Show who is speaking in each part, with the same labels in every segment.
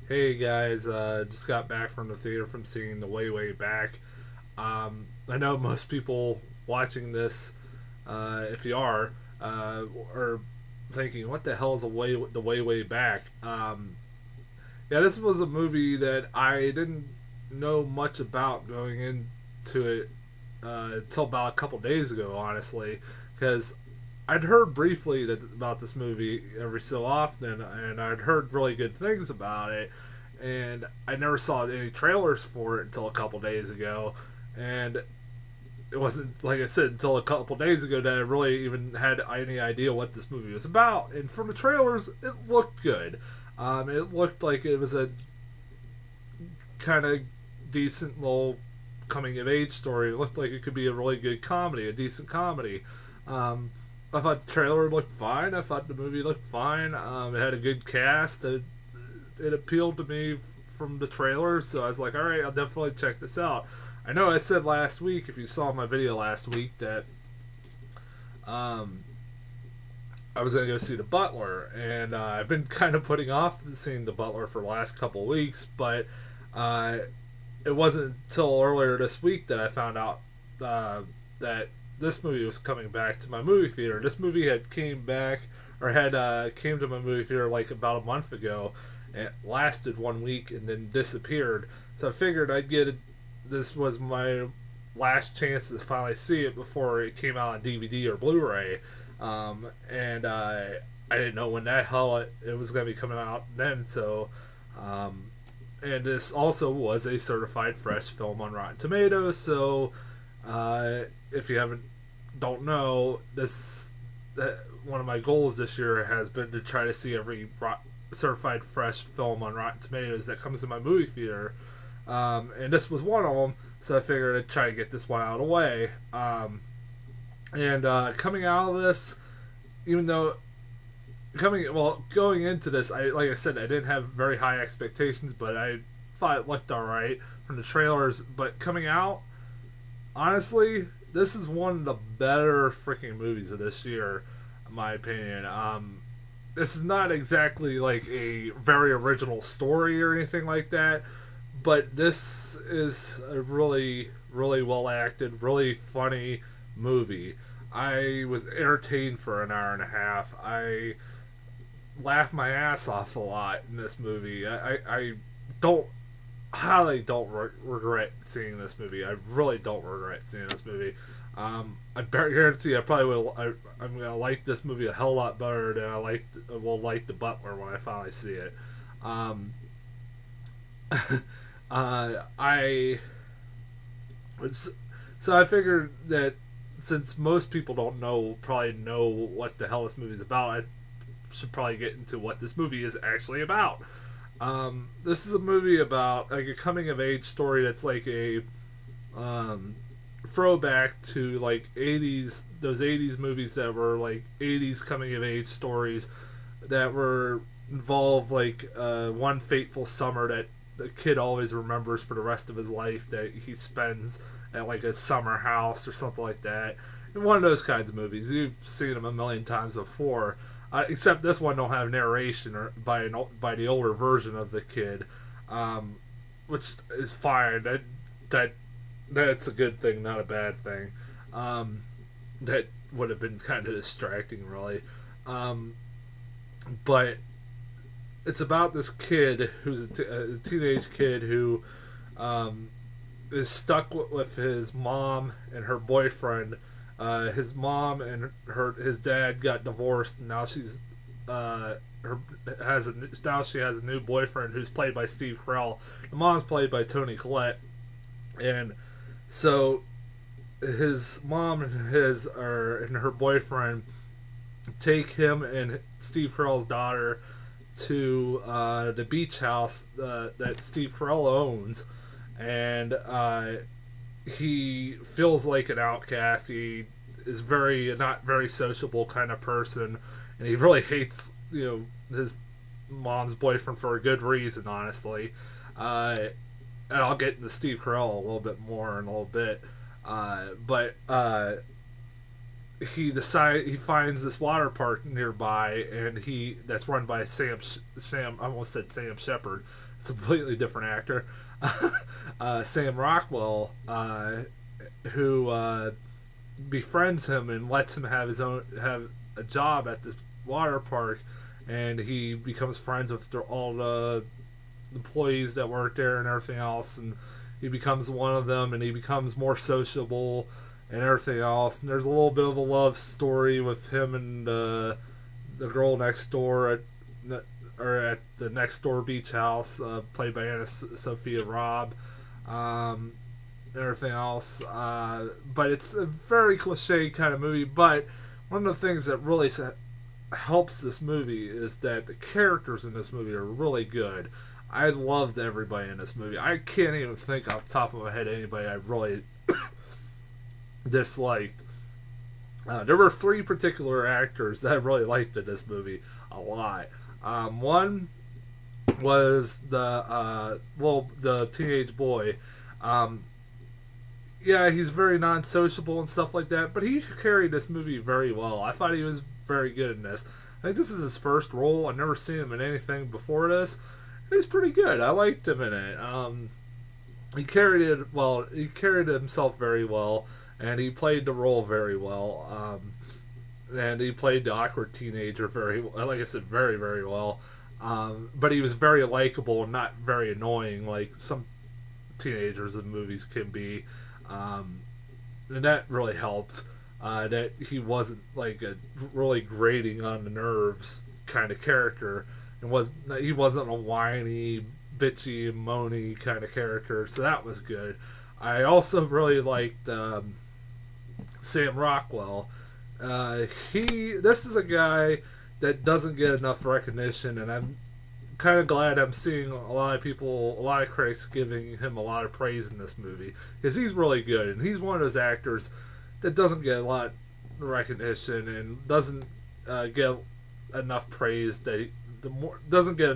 Speaker 1: Hey guys, just got back from the theater from seeing The Way Way Back. I know most people watching this, if you are thinking, "What the hell is The Way Way Back?" Yeah, this was a movie that I didn't know much about going into it until about a couple days ago, honestly, because I'd heard briefly about this movie every so often, and I'd heard really good things about it, and I never saw any trailers for it until a couple days ago, and it wasn't like I said until a couple days ago that I really even had any idea what this movie was about. And from the trailers, it looked good. It looked like it was a kind of decent little coming of age story. It looked like it could be a really good comedy, a decent comedy. I thought the trailer looked fine. I thought the movie looked fine. It had a good cast. It appealed to me from the trailer, so I was like, all right, I'll definitely check this out. I know I said last week, if you saw my video last week, that um, I was going to go see The Butler, and I've been kind of putting off seeing The Butler for the last couple of weeks, but uh, it wasn't until earlier this week that I found out that this movie was coming back to my movie theater. This movie had came back or had came to my movie theater like about a month ago. It lasted 1 week and then disappeared. So I figured I'd get it. This was my last chance to finally see it before it came out on DVD or Blu-ray. And I didn't know when the hell it was going to be coming out then. So and this also was a certified fresh film on Rotten Tomatoes. So if you haven't don't know, this one of my goals this year has been to try to see every certified fresh film on Rotten Tomatoes that comes to my movie theater, and this was one of them. So I figured I'd try to get this one out of the way. And coming out of this, even though going into this, like I said, I didn't have very high expectations, but I thought it looked all right from the trailers. But coming out, honestly, this is one of the better freaking movies of this year, in my opinion. This is not exactly like a very original story or anything like that, but this is a really, really well acted, really funny movie. I was entertained for an hour and a half. I laughed my ass off a lot in this movie. I don't highly don't regret seeing this movie. I really don't regret seeing this movie. I guarantee I probably will. I'm gonna like this movie a hell lot better than will like The Butler when I finally see it. Um, I so I figured that since most people don't probably know what the hell this movie is about, I should probably get into what this movie is actually about. This is a movie about like a coming of age story that's like a um, throwback to like 80s, those 80s movies that were like 80s coming of age stories that were involve like one fateful summer that the kid always remembers for the rest of his life, that he spends at like a summer house or something like that. And one of those kinds of movies, you've seen them a million times before. Except this one don't have narration or by the older version of the kid, which is fine. That that's a good thing, not a bad thing. That would have been kind of distracting, really. Um, but it's about this kid who's a teenage kid who um, is stuck with his mom and her boyfriend. His mom and his dad got divorced, and now her has a now she has a new boyfriend who's played by Steve Carell. The mom's played by Toni Collette, and so his mom and her boyfriend take him and Steve Carell's daughter to the beach house that Steve Carell owns, and he feels like an outcast. He is not very sociable kind of person, and he really hates his mom's boyfriend for a good reason, honestly. And I'll get into Steve Carell a little bit more in a little bit, but he finds this water park nearby, and that's run by Sam. I almost said Sam Shepard. It's a completely different actor. Sam Rockwell, who befriends him and lets him have a job at this water park, and he becomes friends with all the employees that work there and everything else, and he becomes one of them, and he becomes more sociable and everything else. And there's a little bit of a love story with him and the girl next door at the next door beach house, played by Anna Sophia Robb, and everything else. But it's a very cliche kind of movie. But one of the things that really helps this movie is that the characters in this movie are really good. I loved everybody in this movie. I can't even think off the top of my head anybody I really disliked. There were 3 particular actors that I really liked in this movie a lot. One was the teenage boy. Yeah, he's very non-sociable and stuff like that, but he carried this movie very well. I thought he was very good in this. I think this is his first role. I've never seen him in anything before this. He's pretty good. I liked him in it. He carried it well. He carried himself very well, and he played the role very well. And he played the awkward teenager like I said, very, very well. But he was very likable and not very annoying, like some teenagers in movies can be. And that really helped. That he wasn't like a really grating on the nerves kind of character. He wasn't a whiny, bitchy, moany kind of character, so that was good. I also really liked Sam Rockwell. This is a guy that doesn't get enough recognition, and I'm kind of glad I'm seeing a lot of critics giving him a lot of praise in this movie, because he's really good, and he's one of those actors that doesn't get a lot of recognition and doesn't get enough praise doesn't get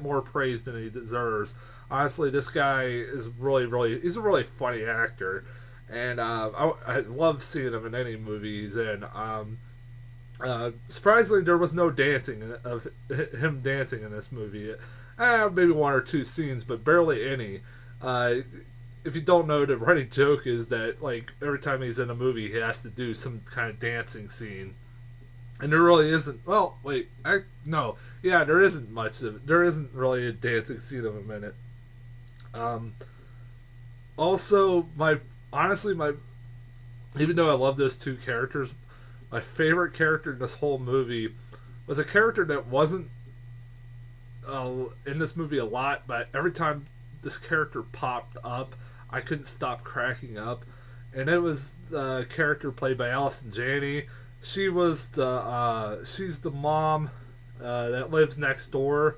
Speaker 1: more praise than he deserves. Honestly, this guy is he's a really funny actor, and I love seeing him in any movie he's in. Surprisingly, there was no dancing of him dancing in this movie. Maybe 1 or 2 scenes, but barely any. If you don't know, the running joke is that like every time he's in a movie, he has to do some kind of dancing scene. And there really isn't. Well, wait. No. Yeah, there isn't much of it. There isn't really a dancing scene of him in it. Also, even though I love those 2 characters, my favorite character in this whole movie was a character that wasn't in this movie a lot, but every time this character popped up, I couldn't stop cracking up. And it was the character played by Allison Janney. She's the mom that lives next door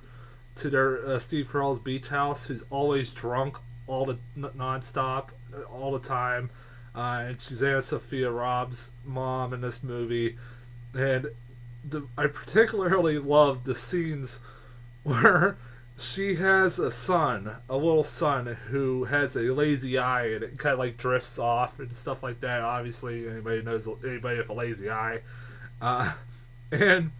Speaker 1: to their Steve Carell's beach house, who's always drunk nonstop all the time, and she's Anna Sophia Robb's mom in this movie. And I particularly loved the scenes where she has a little son who has a lazy eye, and it kind of like drifts off and stuff like that. Obviously, anybody with a lazy eye, and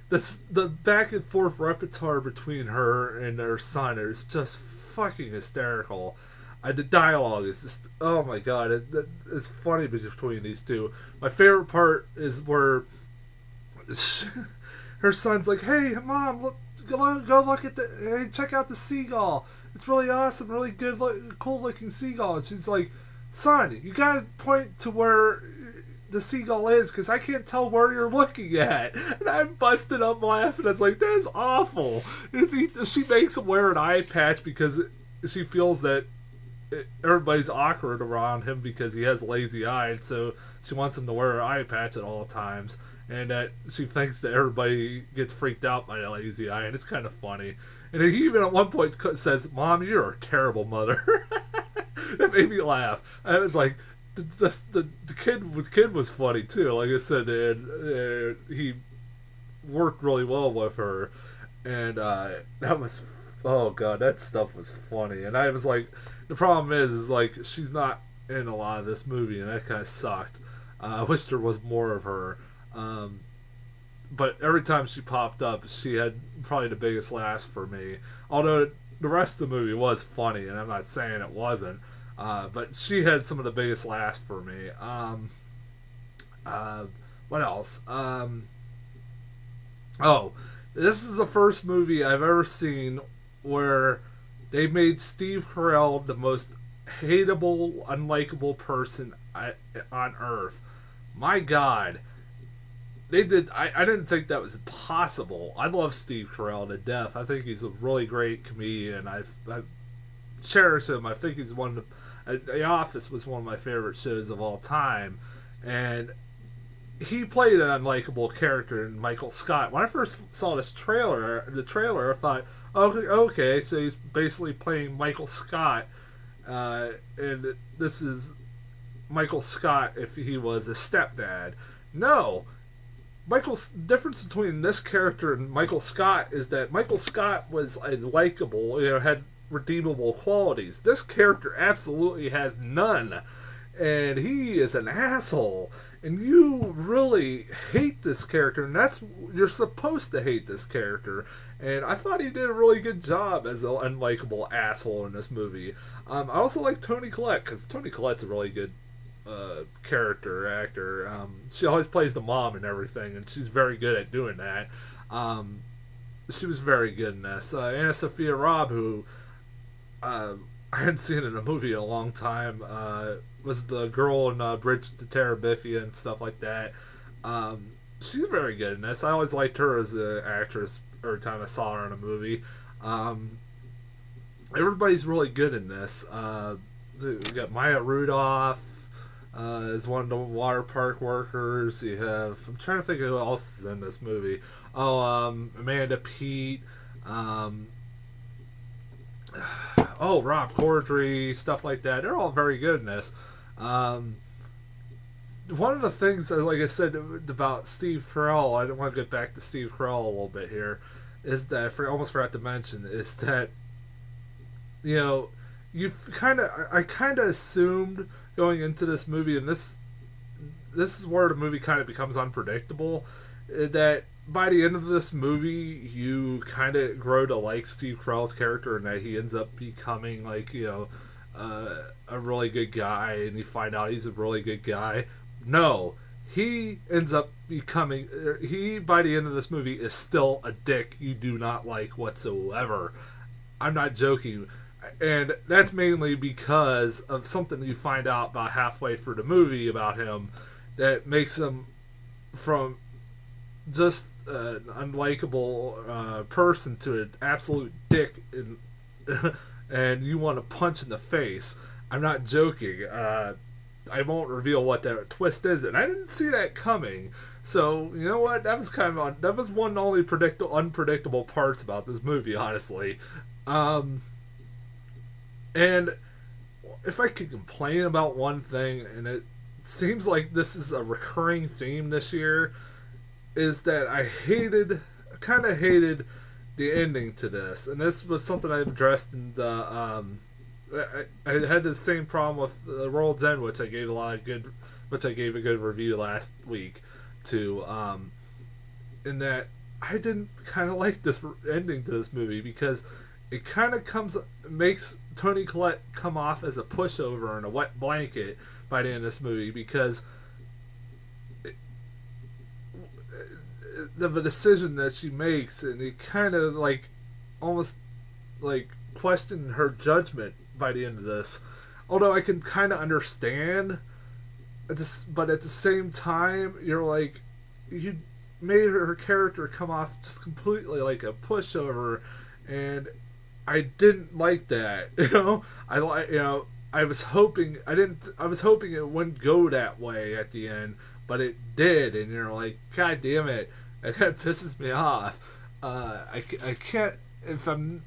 Speaker 1: the back and forth repertoire between her and her son is just fucking hysterical. The dialogue is just, oh my god, it's funny between these 2. My favorite part is where her son's like, "Hey, mom, look. Go look at hey, check out the seagull. It's really awesome, really good, cool looking seagull." And she's like, "Son, you gotta point to where the seagull is, because I can't tell where you're looking at." And I'm busted up laughing. I was like, that is awful. She makes him wear an eye patch because she feels that everybody's awkward around him because he has a lazy eye, and so she wants him to wear an eye patch at all times. And that she thinks that everybody gets freaked out by a lazy eye, and it's kind of funny. And he even at one point says, "Mom, you're a terrible mother." That made me laugh. I was like, the kid was funny too. Like I said, and he worked really well with her, and that was, oh god, that stuff was funny. And I was like, the problem is like she's not in a lot of this movie, and that kind of sucked. I wish there was more of her. But every time she popped up, she had probably the biggest laugh for me. Although the rest of the movie was funny, and I'm not saying it wasn't, but she had some of the biggest laughs for me. What else? Oh, this is the first movie I've ever seen where they made Steve Carell the most hateable, unlikable person on earth. My God, they did. I didn't think that was possible. I love Steve Carell to death. I think he's a really great comedian. I cherish him. I think he's one of the Office was one of my favorite shows of all time, and he played an unlikable character in Michael Scott. When I first saw the trailer, I thought, okay, so he's basically playing Michael Scott, and this is Michael Scott if he was a stepdad. No, Michael's difference between this character and Michael Scott is that Michael Scott was a likable, had redeemable qualities. This character absolutely has none, and he is an asshole. And you really hate this character, and you're supposed to hate this character. And I thought he did a really good job as an unlikable asshole in this movie. I also like Toni Collette, because Toni Collette's a really good character actor. She always plays the mom and everything, and she's very good at doing that. She was very good in this. Anna Sophia Robb, who I hadn't seen in a movie in a long time, was the girl in Bridge to Terabithia and stuff like that. She's very good in this. I always liked her as an actress every time I saw her in a movie. Everybody's really good in this. We got Maya Rudolph as one of the water park workers. You have, I'm trying to think of who else is in this movie. Amanda Peet. Rob Corddry, stuff like that. They're all very good in this. One of the things, like I said about Steve Carell, I don't want to get back to Steve Carell a little bit here, is that I almost forgot to mention, is that, I kind of assumed going into this movie, and this is where the movie kind of becomes unpredictable, that by the end of this movie, you kind of grow to like Steve Carell's character, and that he ends up becoming a really good guy, and you find out he's a really good guy. No, he ends up becoming. He by the end of this movie is still a dick you do not like whatsoever. I'm not joking, and that's mainly because of something you find out about halfway through the movie about him that makes him from just an unlikable person to an absolute dick, and you want to punch in the face. I'm not joking. I won't reveal what that twist is, and I didn't see that coming. So you know what? That was that was one of the only unpredictable parts about this movie, honestly. And if I could complain about one thing, and it seems like this is a recurring theme this year, is that I kind of hated the ending to this, and this was something I've addressed in the. I had the same problem with The World's End, which I gave a good review last week to. In that I didn't kind of like this ending to this movie because it kind of makes Toni Collette come off as a pushover and a wet blanket by the end of this movie because of the decision that she makes, and it kind of almost question her judgment by the end of this. Although I can kind of understand, but at the same time, you're like, you made her character come off just completely like a pushover, and I didn't like that. I was hoping it wouldn't go that way at the end, but it did, and you're like, God damn it, that pisses me off. I can't, if I'm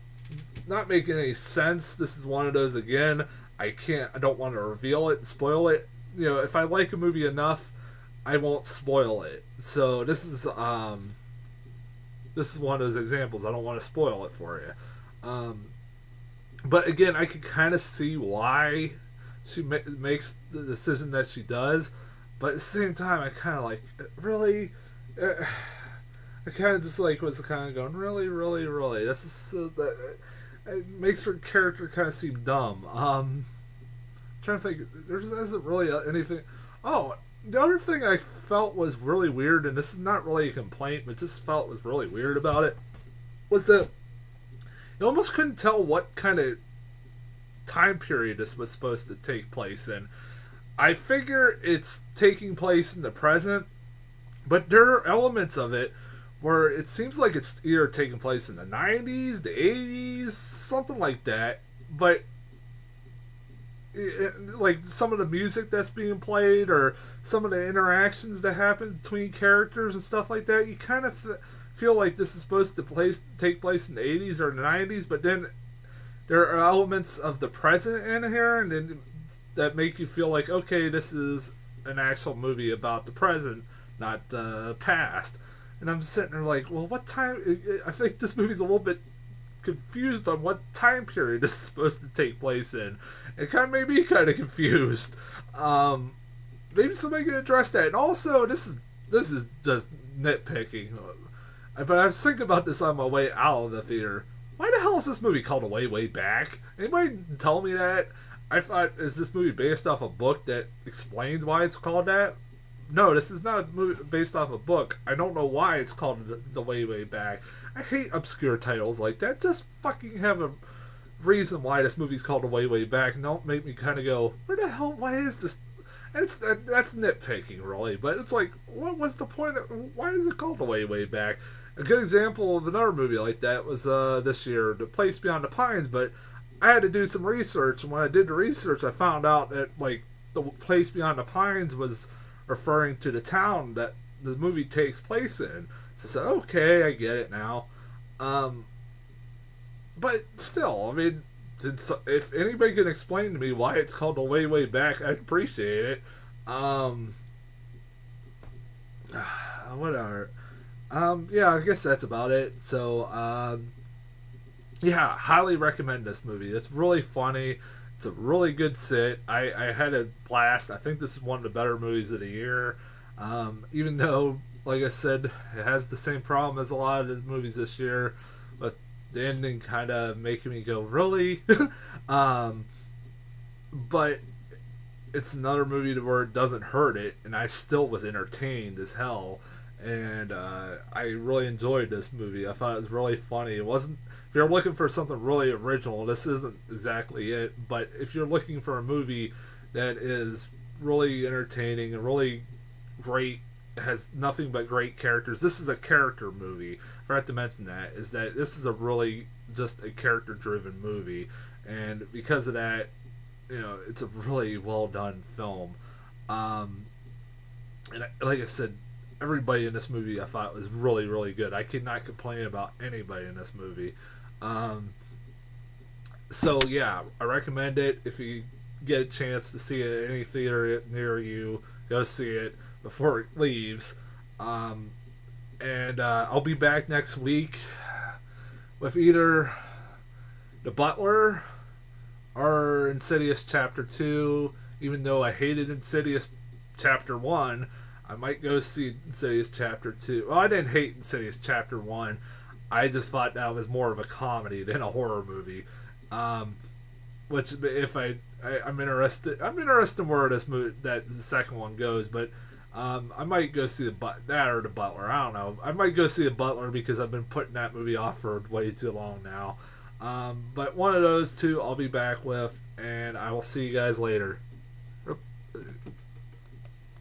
Speaker 1: not making any sense, this is one of those again. I don't want to reveal it and spoil it. If I like a movie enough, I won't spoil it. So this is one of those examples. I don't want to spoil it for you. But again, I could kind of see why she makes the decision that she does. But at the same time, I kind of like, really? I kind of just like was kind of going, really, really, really. This is it makes her character kind of seem dumb. Trying to think, there isn't really anything. Oh, the other thing I felt was really weird, and this is not really a complaint, but just felt was really weird about it, was that you almost couldn't tell what kind of time period this was supposed to take place in. I figure it's taking place in the present, but there are elements of it where it seems like it's either taking place in the 90s, the 80s, something like that. But like some of the music that's being played or some of the interactions that happen between characters and stuff like that, you kind of feel like this is supposed to take place in the 80s or the 90s, but then there are elements of the present in here and then that make you feel like, okay, this is an actual movie about the present, not the past. And I'm sitting there like, well, what time? I think this movie's a little bit confused on what time period this is supposed to take place in. It kind of made me kind of confused. Maybe somebody can address that. And also, this is just nitpicking. But I was thinking about this on my way out of the theater. Why the hell is this movie called Way, Way Back? Anybody tell me that? I thought, is this movie based off a book that explains why it's called that? No, this is not a movie based off a book. I don't know why it's called the Way, Way Back. I hate obscure titles like that. Just fucking have a reason why this movie's called The Way, Way Back. And don't make me kind of go, where the hell, why is this? That's nitpicking, really. But it's like, what was the point why is it called The Way, Way Back? A good example of another movie like that was this year, The Place Beyond the Pines. But I had to do some research. And when I did the research, I found out that, like, The Place Beyond the Pines was referring to the town that the movie takes place in. So I said, okay, I get it now. But still, I mean, if anybody can explain to me why it's called The Way, Way Back, I'd appreciate it. Whatever. Yeah, I guess that's about it. So, yeah, highly recommend this movie. It's really funny. It's a really good sit. I had a blast. I think this is one of the better movies of the year. Even though, like I said, it has the same problem as a lot of the movies this year, but the ending kind of making me go, really? But it's another movie where it doesn't hurt it, and I still was entertained as hell. And I really enjoyed this movie. I thought it was really funny. It wasn't. If you're looking for something really original, this isn't exactly it. But if you're looking for a movie that is really entertaining and really great, has nothing but great characters, this is a character movie. I forgot to mention that, is that this is a really just a character-driven movie. And because of that, you know, it's a really well-done film. And like I said, everybody in this movie I thought was really, really good. I could not complain about anybody in this movie. So yeah, I recommend it. If you get a chance to see it at any theater near you, go see it before it leaves. And I'll be back next week with either The Butler or Insidious Chapter 2. Even though I hated Insidious Chapter 1, I might go see Insidious Chapter 2. Well, I didn't hate Insidious Chapter 1. I just thought that was more of a comedy than a horror movie. Which, if I'm interested in where this movie, that the second one goes. But I might go see that or The Butler. I don't know. I might go see The Butler because I've been putting that movie off for way too long now. But one of those two I'll be back with, and I will see you guys later.